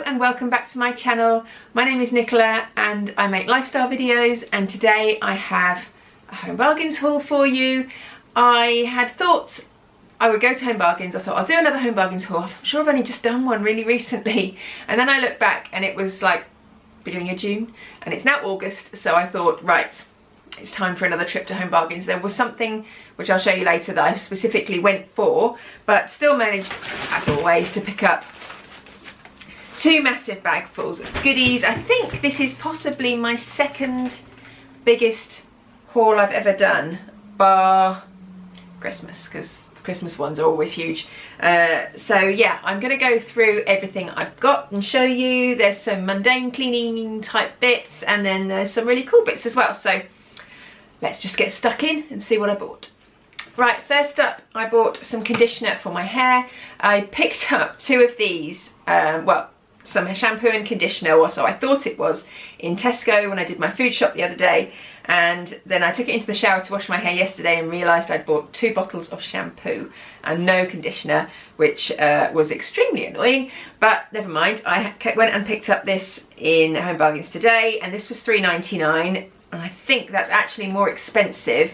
and welcome back to my channel. My name is Nicola and I make lifestyle videos, and today I have a Home Bargains haul for you. I had thought I would go to Home Bargains. I thought I'll do another Home Bargains haul. I'm sure I've only just done one really recently, and then I looked back and it was like beginning of June and it's now August, so I thought, right, it's time for another trip to Home Bargains. There was something which I'll show you later that I specifically went for, but still managed, as always, to pick up two massive bagfuls of goodies. I think this is possibly my second biggest haul I've ever done, bar Christmas, because the Christmas ones are always huge. So yeah, I'm going to go through everything I've got and show you. There's some mundane cleaning type bits, and then there's some really cool bits as well. So let's just get stuck in and see what I bought. Right, first up, I bought some conditioner for my hair. I picked up two of these, well, some shampoo and conditioner, or so I thought it was, in Tesco when I did my food shop the other day. And then I took it into the shower to wash my hair yesterday and realised I'd bought 2 bottles of shampoo and no conditioner, which was extremely annoying, but never mind. I went and picked up this in Home Bargains today, and this was £3.99, and I think that's actually more expensive.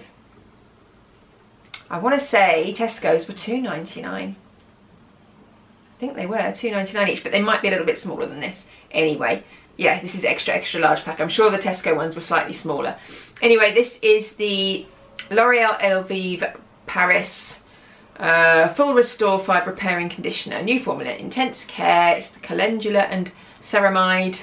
I want to say Tesco's were £2.99. I think they were £2.99 each, but they might be a little bit smaller than this. Anyway, yeah, this is extra large pack. I'm sure the Tesco ones were slightly smaller. Anyway, this is the L'Oreal Elvive Paris Full Restore 5 Repairing Conditioner. New formula, intense care. It's the calendula and ceramide.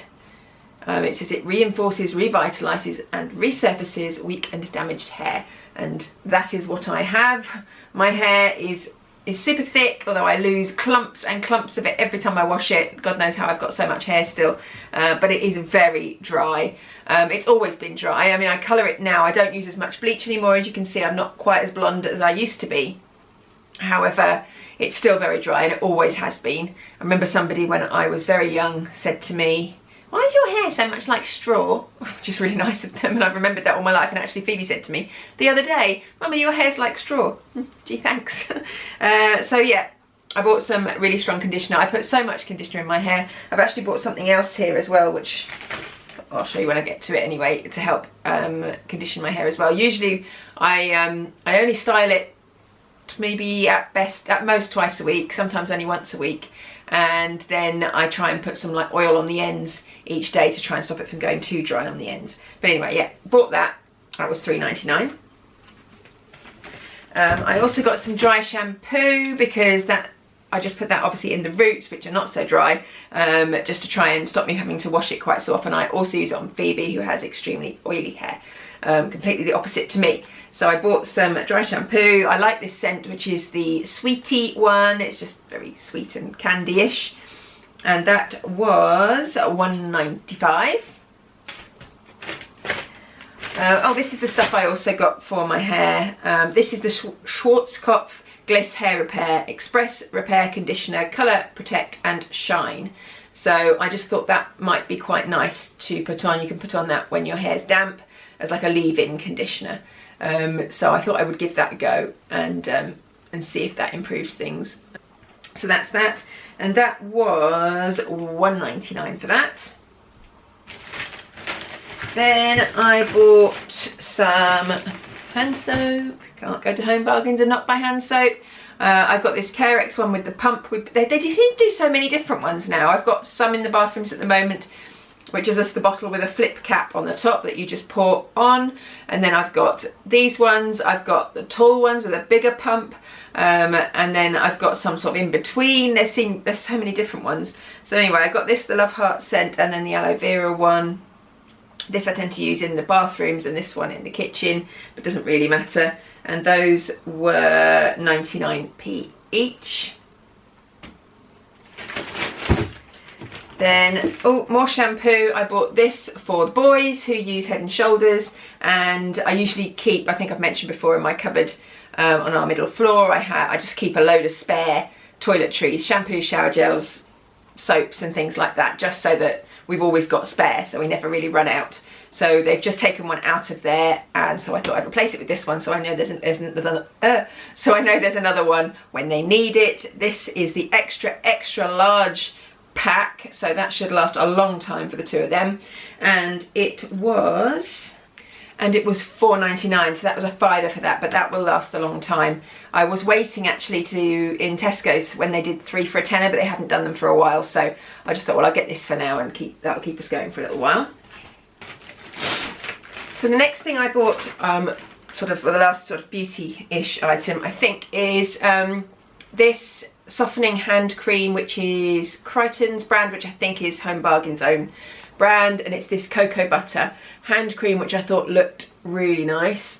It says it reinforces, revitalises and resurfaces weak and damaged hair. And that is what I have. My hair is super thick, although I lose clumps and clumps of it every time I wash it. God knows how I've got so much hair still, but it is very dry. It's always been dry. I mean, I colour it now. I don't use as much bleach anymore. As you can see, I'm not quite as blonde as I used to be. However, it's still very dry, and it always has been. I remember somebody when I was very young said to me, "Why is your hair so much like straw?" Which is really nice of them, and I've remembered that all my life. And actually Phoebe said to me the other day, "Mummy, your hair's like straw." Gee, thanks. So yeah, I bought some really strong conditioner. I put so much conditioner in my hair. I've actually bought something else here as well, which I'll show you when I get to it anyway, to help condition my hair as well. Usually I only style it maybe at most twice a week, sometimes only once a week. And then I try and put some like oil on the ends each day to try and stop it from going too dry on the ends. But anyway, yeah, bought that. That was £3.99. I also got some dry shampoo, because I just put that obviously in the roots, which are not so dry, just to try and stop me having to wash it quite so often. I also use it on Phoebe, who has extremely oily hair, completely the opposite to me. So I bought some dry shampoo. I like this scent, which is the sweetie one. It's just very sweet and candy-ish. And that was £1.95. Oh, this is the stuff I also got for my hair. This is the Schwarzkopf Gliss Hair Repair Express Repair Conditioner, Colour, Protect and Shine. So I just thought that might be quite nice to put on. You can put on that when your hair's damp as like a leave-in conditioner. So I thought I would give that a go and see if that improves things. So that's that, and that was £1.99 for that. Then I bought some hand soap. Can't go to Home Bargains and not buy hand soap. I've got this Carex one with the pump. They seem to do so many different ones now. I've got some in the bathrooms at the moment, which is just the bottle with a flip cap on the top that you just pour on. And then I've got these ones. I've got the tall ones with a bigger pump. And then I've got some sort of in between. There's so many different ones. So anyway, I got this, the Love Heart scent, and then the aloe vera one. This I tend to use in the bathrooms, and this one in the kitchen, but doesn't really matter. And those were 99p each. Then, oh, more shampoo. I bought this for the boys who use Head and Shoulders, and I usually keep, I think I've mentioned before, in my cupboard on our middle floor, I just keep a load of spare toiletries, shampoo, shower gels, soaps and things like that, just so that we've always got spare, so we never really run out. So they've just taken one out of there, and so I thought I'd replace it with this one, so I know there's another one when they need it. This is the extra large pack, so that should last a long time for the two of them. And it was $4.99, so that was a £5 for that, but that will last a long time. I was waiting actually in Tesco's when they did 3 for a tenner, but they haven't done them for a while, so I just thought, well, I'll get this for now and that'll keep us going for a little while. So the next thing I bought, sort of the last sort of beauty-ish item, I think, is this softening hand cream, which is Crichton's brand, which I think is Home Bargain's own brand, and it's this cocoa butter hand cream, which I thought looked really nice.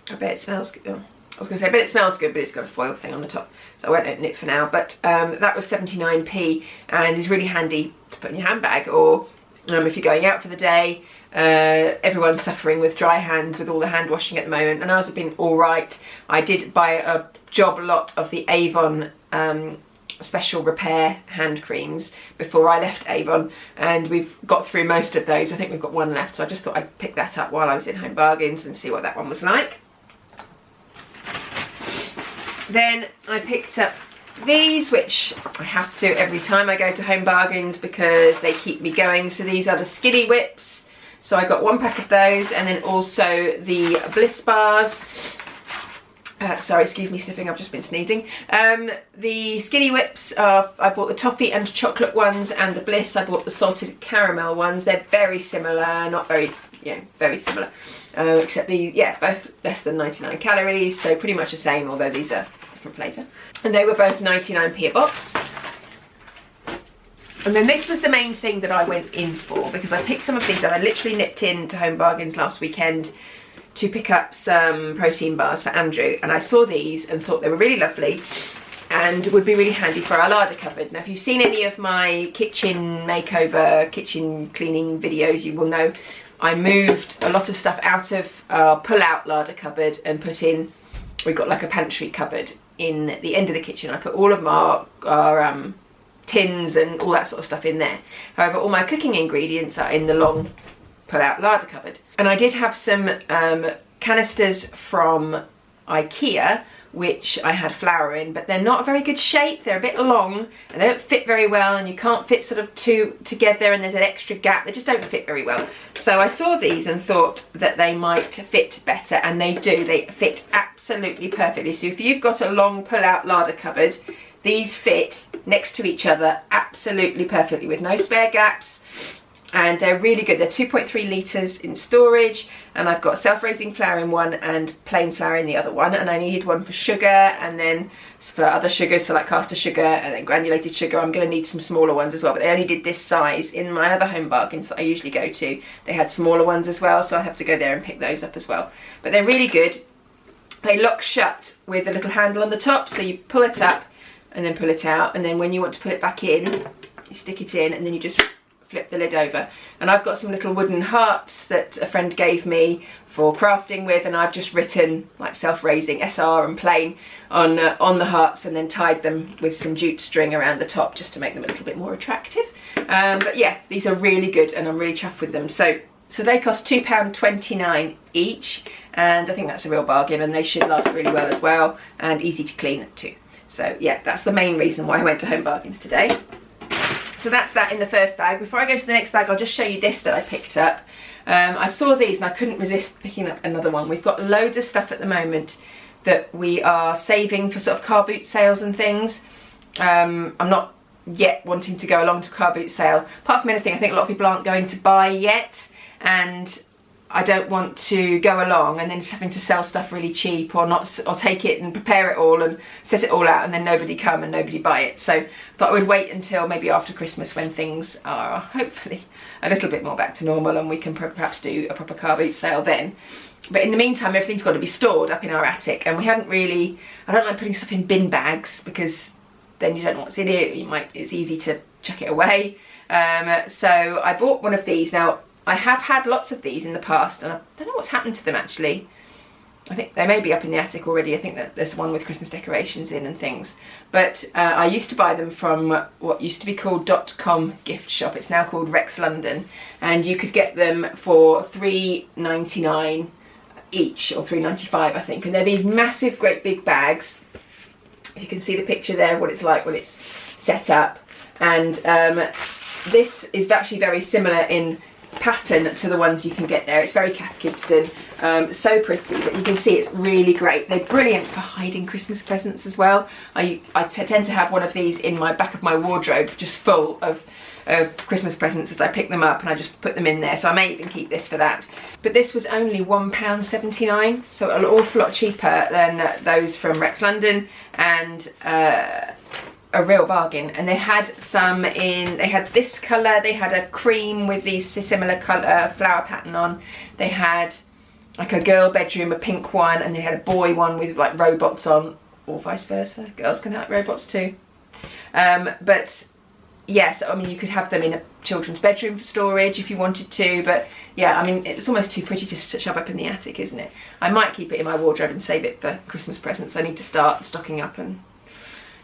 I bet it smells good. Oh, I was going to say, I bet it smells good, but it's got a foil thing on the top, so I won't open it for now. But that was 79p and is really handy to put in your handbag, or if you're going out for the day. Everyone's suffering with dry hands with all the hand washing at the moment, and ours have been all right. I did buy a job lot of the Avon special repair hand creams before I left Avon, and we've got through most of those. I think we've got one left, so I just thought I'd pick that up while I was in Home Bargains and see what that one was like. Then I picked up these, which I have to every time I go to Home Bargains because they keep me going. So these are the Skinny Whips, so I got 1 pack of those, and then also the Bliss bars. Sorry, excuse me sniffing, I've just been sneezing. The Skinny Whips, I bought the toffee and chocolate ones, and the Bliss, I bought the salted caramel ones. They're very similar, not very, yeah, very similar. Except these, yeah, both less than 99 calories, so pretty much the same, although these are different flavour. And they were both 99p a box. And then this was the main thing that I went in for, because I picked some of these up. I literally nipped into Home Bargains last weekend to pick up some protein bars for Andrew, and I saw these and thought they were really lovely and would be really handy for our larder cupboard. Now, if you've seen any of my kitchen makeover, kitchen cleaning videos, you will know I moved a lot of stuff out of our pull-out larder cupboard and put in, we've got like a pantry cupboard in the end of the kitchen. I put all of our tins and all that sort of stuff in there. However, all my cooking ingredients are in the long pull-out larder cupboard. And I did have some canisters from IKEA, which I had flour in, but they're not a very good shape. They're a bit long and they don't fit very well, and you can't fit sort of two together, and there's an extra gap. They just don't fit very well. So I saw these and thought that they might fit better, and they do. They fit absolutely perfectly. So if you've got a long pull-out larder cupboard, these fit next to each other absolutely perfectly with no spare gaps. And they're really good. They're 2.3 litres in storage, and I've got self-raising flour in one and plain flour in the other one, and I needed one for sugar, and then for other sugars, so like caster sugar and then granulated sugar. I'm going to need some smaller ones as well, but they only did this size. In my other Home Bargains that I usually go to, they had smaller ones as well, so I have to go there and pick those up as well. But they're really good. They lock shut with a little handle on the top, so you pull it up and then pull it out, and then when you want to put it back in, you stick it in, and then you just flip the lid over. And I've got some little wooden hearts that a friend gave me for crafting with, and I've just written like self-raising SR and plain on the hearts, and then tied them with some jute string around the top just to make them a little bit more attractive. But yeah, these are really good, and I'm really chuffed with them. So they cost £2.29 each, and I think that's a real bargain, and they should last really well as well, and easy to clean too. So yeah, that's the main reason why I went to Home Bargains today. So that's that in the first bag. Before I go to the next bag, I'll just show you this that I picked up. I saw these and I couldn't resist picking up another one. We've got loads of stuff at the moment that we are saving for sort of car boot sales and things. I'm not yet wanting to go along to a car boot sale. Apart from anything, I think a lot of people aren't going to buy yet, and I don't want to go along and then just having to sell stuff really cheap, or not, or take it and prepare it all and set it all out and then nobody come and nobody buy it. So I thought I would wait until maybe after Christmas, when things are hopefully a little bit more back to normal, and we can perhaps do a proper car boot sale then. But in the meantime, everything's got to be stored up in our attic, and we hadn't really, I don't like putting stuff in bin bags because then you don't know what's in it. It's easy to chuck it away. So I bought one of these. Now, I have had lots of these in the past, and I don't know what's happened to them actually. I think they may be up in the attic already. I think that there's one with Christmas decorations in and things. But I used to buy them from what used to be called .com gift shop. It's now called Rex London, and you could get them for £3.99 each, or £3.95 I think. And they're these massive, great big bags. You can see the picture there, what it's like when it's set up. And this is actually very similar in pattern to the ones you can get there. It's very Cath Kidston, so pretty, but you can see it's really great. They're brilliant for hiding Christmas presents as well. I tend to have one of these in my back of my wardrobe just full of Christmas presents as I pick them up, and I just put them in there, so I may even keep this for that. But this was only £1.79, so an awful lot cheaper than those from Rex London, and a real bargain. And they had some in, they had this colour, they had a cream with these similar colour flower pattern on, they had like a girl bedroom, a pink one, and they had a boy one with like robots on, or vice versa, girls can have robots too. But yes, I mean, you could have them in a children's bedroom for storage if you wanted to, but yeah, I mean, it's almost too pretty just to shove up in the attic, isn't it? I might keep it in my wardrobe and save it for Christmas presents. I need to start stocking up and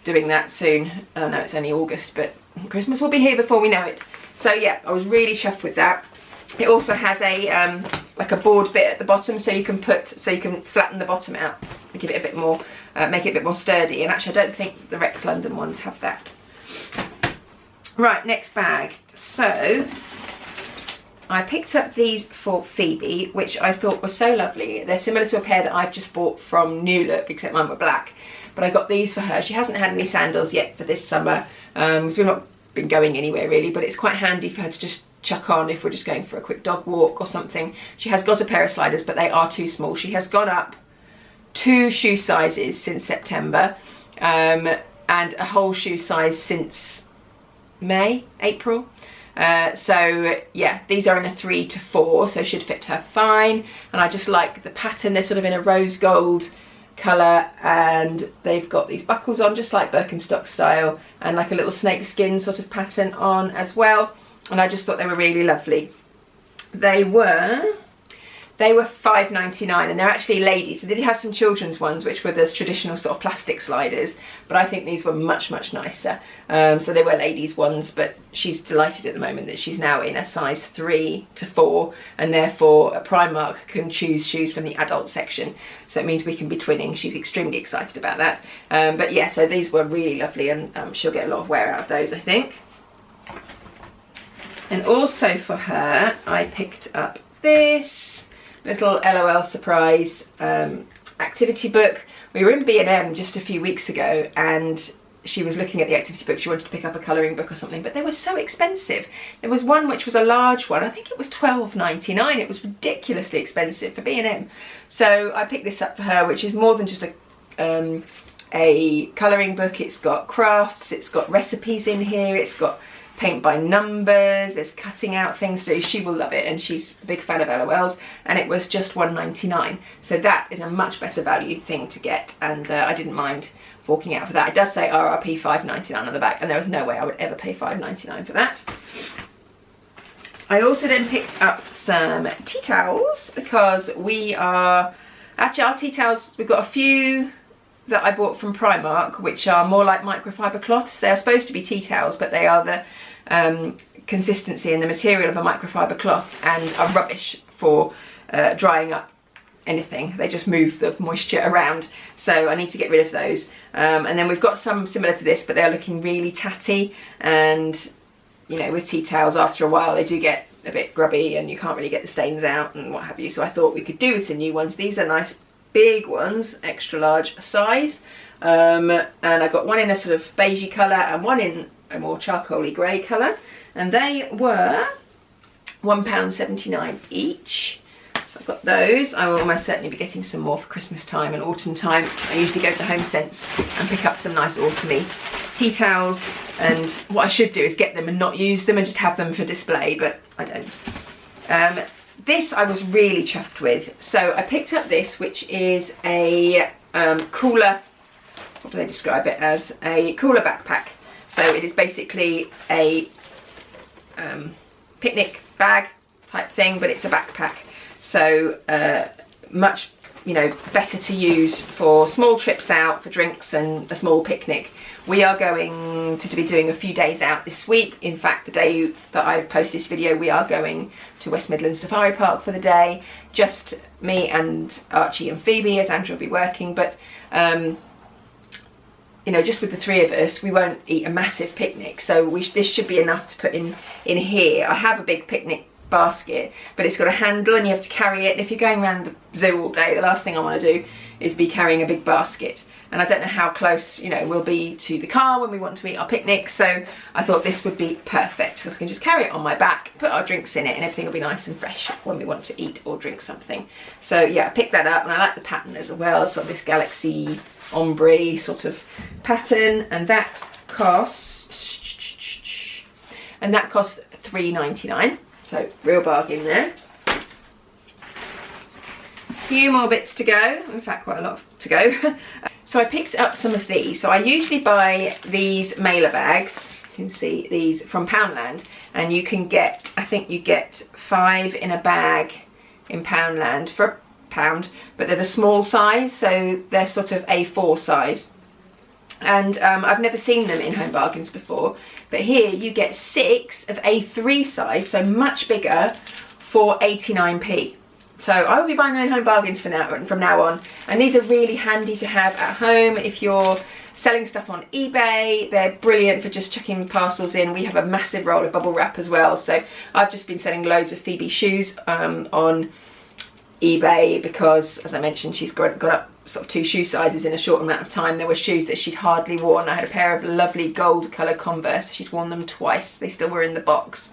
doing that soon. Oh no, it's only August, but Christmas will be here before we know it. So yeah, I was really chuffed with that. It also has a like a board bit at the bottom, so you can flatten the bottom out and give it a bit more, make it a bit more sturdy. And actually, I don't think the Rex London ones have that. Right, next bag. So I picked up these for Phoebe, which I thought were so lovely. They're similar to a pair that I've just bought from New Look, except mine were black. But I got these for her. She hasn't had any sandals yet for this summer, so we've not been going anywhere really, but it's quite handy for her to just chuck on if we're just going for a quick dog walk or something. She has got a pair of sliders, but they are too small. She has gone up 2 shoe sizes since September, and a whole shoe size since April. So yeah, these are in a 3 to 4, so should fit her fine. And I just like the pattern. They're sort of in a rose gold colour, and they've got these buckles on just like Birkenstock style, and like a little snake skin sort of pattern on as well. And I just thought they were really lovely. They were £5.99, and they're actually ladies. So they did have some children's ones, which were those traditional sort of plastic sliders, but I think these were much nicer. So they were ladies ones, but she's delighted at the moment that she's now in a size 3 to 4, and therefore Primark can choose shoes from the adult section. So it means we can be twinning. She's extremely excited about that. But yeah, so these were really lovely, and she'll get a lot of wear out of those, I think. And also for her, I picked up this little LOL surprise activity book. We were in B&M just a few weeks ago, and she was looking at the activity book. She wanted to pick up a colouring book or something, but they were so expensive. There was one which was a large one. I think it was £12.99. It was ridiculously expensive for B&M. So I picked this up for her, which is more than just a colouring book. It's got crafts, it's got recipes in here, it's got paint by numbers, there's cutting out things to do. She will love it, and she's a big fan of LOLs, and it was just £1.99. So that is a much better value thing to get, and I didn't mind forking out for that. It does say RRP £5.99 on the back, and there was no way I would ever pay £5.99 for that. I also then picked up some tea towels, because we are, actually our tea towels, we've got a few that I bought from Primark, which are more like microfiber cloths. They are supposed to be tea towels, but they are the consistency and the material of a microfiber cloth, and are rubbish for drying up anything. They just move the moisture around, so I need to get rid of those. And then we've got some similar to this, but they're looking really tatty, and you know, with tea towels after a while they do get a bit grubby and you can't really get the stains out and what have you. So I thought we could do with some new ones. These are nice big ones, extra large size, and I got one in a sort of beigey colour and one in a more charcoaly grey colour, and they were £1.79 each. So I've got those. I will almost certainly be getting some more for Christmas time and autumn time. I usually go to Home Sense and pick up some nice autumny tea towels, and what I should do is get them and not use them and just have them for display, but I don't. This I was really chuffed with. So I picked up this, which is a cooler, what do they describe it as? A cooler backpack. So it is basically a picnic bag type thing, but it's a backpack. So much, you know, better to use for small trips out, for drinks and a small picnic. We are going to be doing a few days out this week. In fact, the day that I post this video, we are going to West Midlands Safari Park for the day. Just me and Archie and Phoebe, as Andrew will be working. But you know, just with the three of us, we won't eat a massive picnic, so this should be enough to put in here. I have a big picnic basket, but it's got a handle and you have to carry it, and if you're going around the zoo all day, the last thing I want to do is be carrying a big basket, and I don't know how close, you know, we'll be to the car when we want to eat our picnic, so I thought this would be perfect. So I can just carry it on my back, put our drinks in it, and everything will be nice and fresh when we want to eat or drink something. So yeah, I picked that up, and I like the pattern as well, sort of this galaxy ombre sort of pattern, and that cost $3.99, so real bargain there. Few more bits to go, in fact quite a lot to go. So I picked up some of these. So I usually buy these mailer bags, you can see these from Poundland, and you can get, I think you get 5 in a bag in Poundland for £1, but they're the small size, so they're sort of A4 size, and I've never seen them in Home Bargains before, but here you get 6 of A3 size, so much bigger, for 89p. So I will be buying them in Home Bargains from now on, and these are really handy to have at home if you're selling stuff on eBay. They're brilliant for just chucking parcels in. We have a massive roll of bubble wrap as well, so I've just been selling loads of Phoebe's shoes on eBay because, as I mentioned, she's got up sort of 2 shoe sizes in a short amount of time. There were shoes that she'd hardly worn. I had a pair of lovely gold colour Converse. She'd worn them twice. They still were in the box.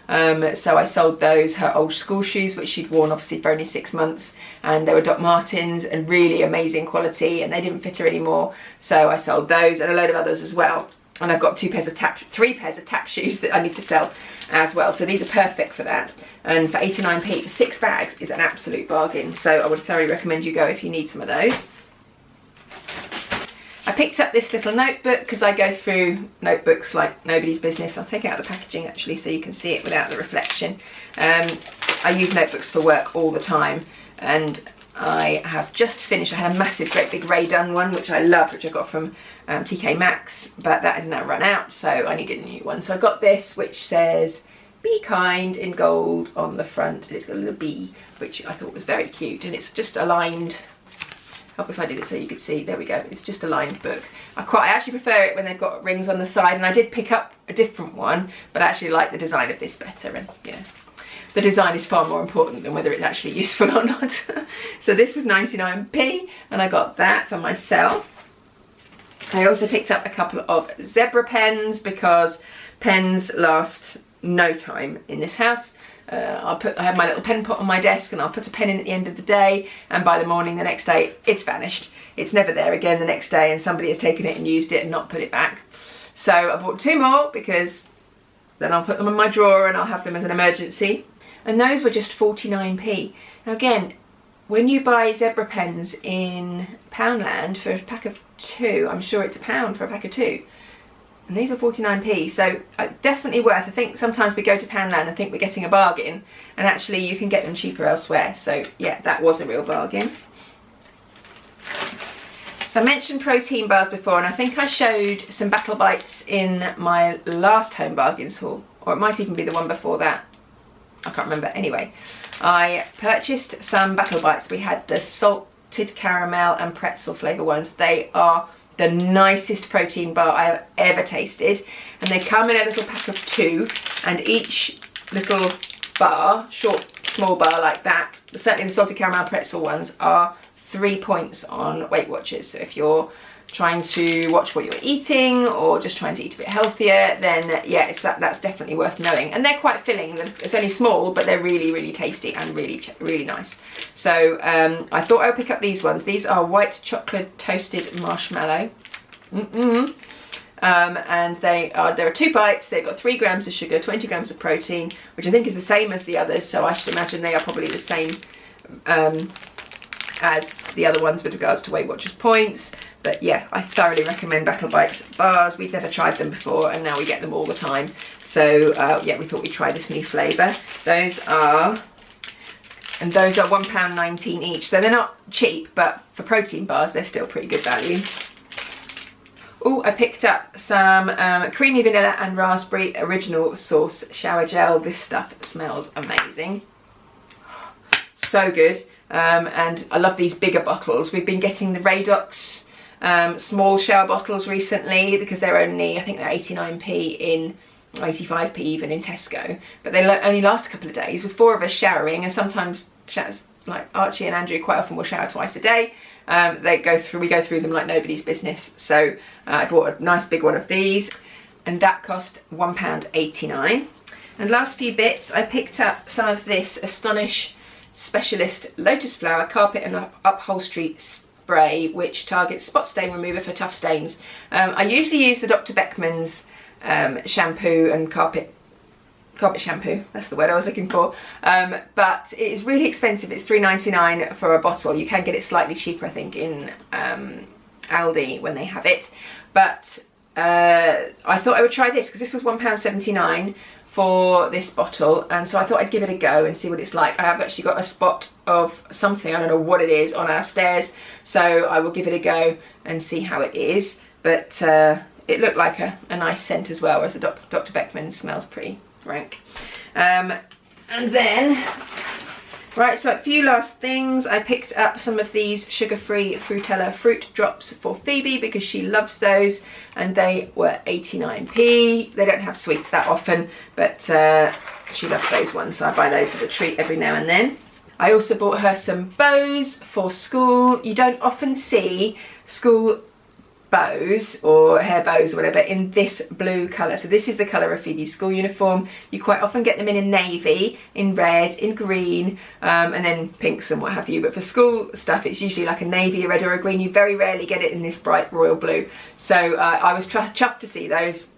So I sold those, her old school shoes, which she'd worn obviously for only 6 months, and they were Doc Martens and really amazing quality, and they didn't fit her anymore, so I sold those and a load of others as well. And I've got 3 pairs of tap shoes that I need to sell as well, so these are perfect for that. And for 89p for 6 bags is an absolute bargain, so I would thoroughly recommend you go if you need some of those. I picked up this little notebook because I go through notebooks like nobody's business. I'll take out the packaging actually so you can see it without the reflection. I use notebooks for work all the time, and I have just finished. I had a massive, great big Ray Dunn one, which I loved, which I got from TK Maxx, but that has now run out, so I needed a new one. So I got this, which says "Be kind" in gold on the front, and it's got a little bee, which I thought was very cute, and it's just aligned. Help if I did it so you could see. There we go. It's just a lined book. I actually prefer it when they've got rings on the side, and I did pick up a different one, but I actually like the design of this better, and yeah, the design is far more important than whether it's actually useful or not. So this was 99p, and I got that for myself. I also picked up a couple of zebra pens because pens last no time in this house. I have my little pen pot on my desk, and I'll put a pen in at the end of the day, and by the morning the next day it's vanished. It's never there again the next day, and somebody has taken it and used it and not put it back. So I bought 2 more because then I'll put them in my drawer and I'll have them as an emergency. And those were just 49p. Now again, when you buy zebra pens in Poundland for a pack of 2, I'm sure it's £1 for a pack of 2. And these are 49p, so definitely worth. I think sometimes we go to Poundland and think we're getting a bargain, and actually you can get them cheaper elsewhere. So yeah, that was a real bargain. So I mentioned protein bars before, and I think I showed some Battle Bites in my last Home Bargains haul, or it might even be the one before that. I can't remember. Anyway, I purchased some Battle Bites. We had the salted caramel and pretzel flavour ones. They are the nicest protein bar I've ever tasted, and they come in a little pack of 2, and each little bar, small bar like that, certainly the salted caramel pretzel ones, are 3 points on Weight Watchers. So if you're trying to watch what you're eating or just trying to eat a bit healthier, then yeah, that's definitely worth knowing. And they're quite filling. It's only small, but they're really, really tasty and really nice. So I thought I would pick up these ones. These are white chocolate toasted marshmallow. And there are 2 bites. They've got 3 grams of sugar, 20 grams of protein, which I think is the same as the others, so I should imagine they are probably the same as the other ones with regards to Weight Watchers points. But yeah, I thoroughly recommend Battle Bites bars. We've never tried them before, and now we get them all the time. So yeah, we thought we'd try this new flavour. Those are £1.19 each. So they're not cheap, but for protein bars, they're still pretty good value. Oh, I picked up some creamy vanilla and raspberry original sauce shower gel. This stuff smells amazing. So good. And I love these bigger bottles. We've been getting the Radox small shower bottles recently because they're only, I think they're 89p in, 85p even in Tesco, but they only last a couple of days. With 4 of us showering, and sometimes like Archie and Andrew quite often will shower twice a day. We go through them like nobody's business. So I bought a nice big one of these, and that cost £1.89. And last few bits, I picked up some of this Astonish Specialist Lotus Flower Carpet and Upholstery Spray, which targets spot stain remover for tough stains. I usually use the Dr. Beckman's shampoo and carpet shampoo, that's the word I was looking for, but it is really expensive. It's £3.99 for a bottle. You can get it slightly cheaper, I think, in Aldi when they have it, but I thought I would try this because this was £1.79 for this bottle, and so I thought I'd give it a go and see what it's like. I have actually got a spot of something, I don't know what it is, on our stairs, so I will give it a go and see how it is. But it looked like a nice scent as well, whereas the Dr. Beckman smells pretty rank. And then, right, so a few last things. I picked up some of these sugar-free Frutella fruit drops for Phoebe because she loves those, and they were 89p. They don't have sweets that often, but she loves those ones, so I buy those as a treat every now and then. I also bought her some bows for school. You don't often see school bows or hair bows or whatever in this blue colour. So this is the colour of Phoebe's school uniform. You quite often get them in navy, in red, in green, and then pinks and what have you. But for school stuff, it's usually like a navy, a red or a green. You very rarely get it in this bright royal blue. So I was chuffed to see those.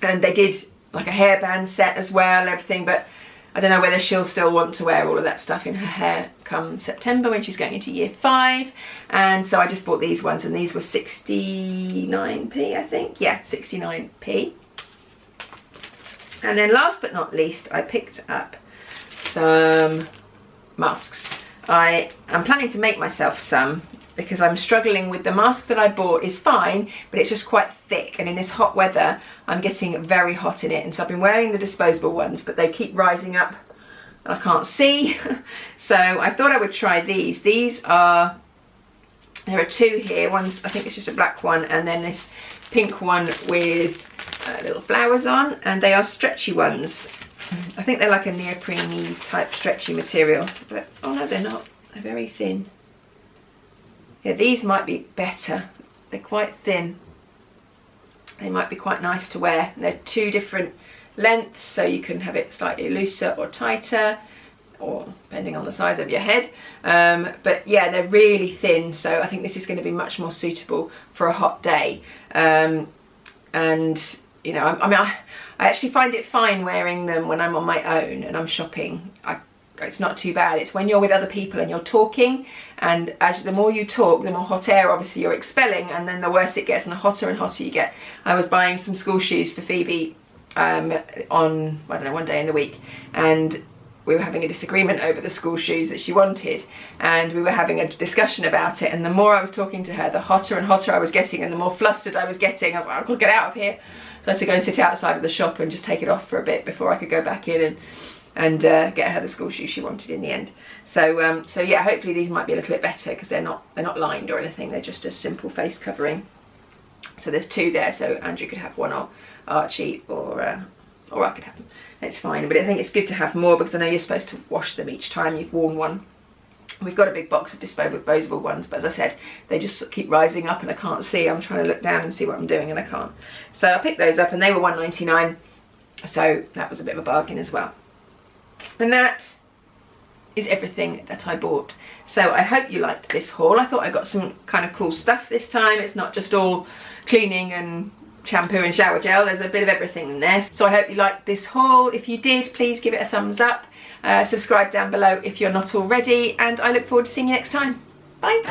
And they did like a hairband set as well and everything, but I don't know whether she'll still want to wear all of that stuff in her hair come September when she's going into year 5. And so I just bought these ones, and these were 69p, I think. Yeah, 69p. And then last but not least, I picked up some masks. I am planning to make myself some because I'm struggling with the mask that I bought. Is fine, but it's just quite thick, and in this hot weather I'm getting very hot in it, and so I've been wearing the disposable ones, but they keep rising up and I can't see. So I thought I would try these. There are 2 here. One's, I think it's just a black one, and then this pink one with little flowers on, and they are stretchy ones. I think they're like a neoprene type stretchy material, but oh no, they're not. They're very thin. Yeah, these might be better. They're quite thin. They might be quite nice to wear. They're 2 different lengths, so you can have it slightly looser or tighter, or depending on the size of your head. But yeah, they're really thin, so I think this is going to be much more suitable for a hot day. And you know, I actually find it fine wearing them when I'm on my own and I'm shopping. It's not too bad. It's when you're with other people and you're talking, and the more you talk, the more hot air obviously you're expelling, and then the worse it gets and the hotter you get. I was buying some school shoes for Phoebe on, I don't know, one day in the week, and we were having a disagreement over the school shoes that she wanted, and we were having a discussion about it, and the more I was talking to her, the hotter and hotter I was getting, and the more flustered I was getting. I was like, I've got to get out of here. So I had to go and sit outside of the shop and just take it off for a bit before I could go back in and get her the school shoes she wanted in the end. So so yeah, hopefully these might be a little bit better because they're not lined or anything. They're just a simple face covering. So there's 2 there, so Andrew could have one, or Archie, or I could have them. It's fine, but I think it's good to have more because I know you're supposed to wash them each time you've worn one. We've got a big box of disposable ones, but as I said, they just keep rising up and I can't see. I'm trying to look down and see what I'm doing and I can't. So I picked those up and they were £1.99, so that was a bit of a bargain as well. And that is everything that I bought. So I hope you liked this haul. I thought I got some kind of cool stuff this time. It's not just all cleaning and shampoo and shower gel. There's a bit of everything in there. So I hope you liked this haul. If you did, please give it a thumbs up. Subscribe down below if you're not already, and I look forward to seeing you next time. Bye.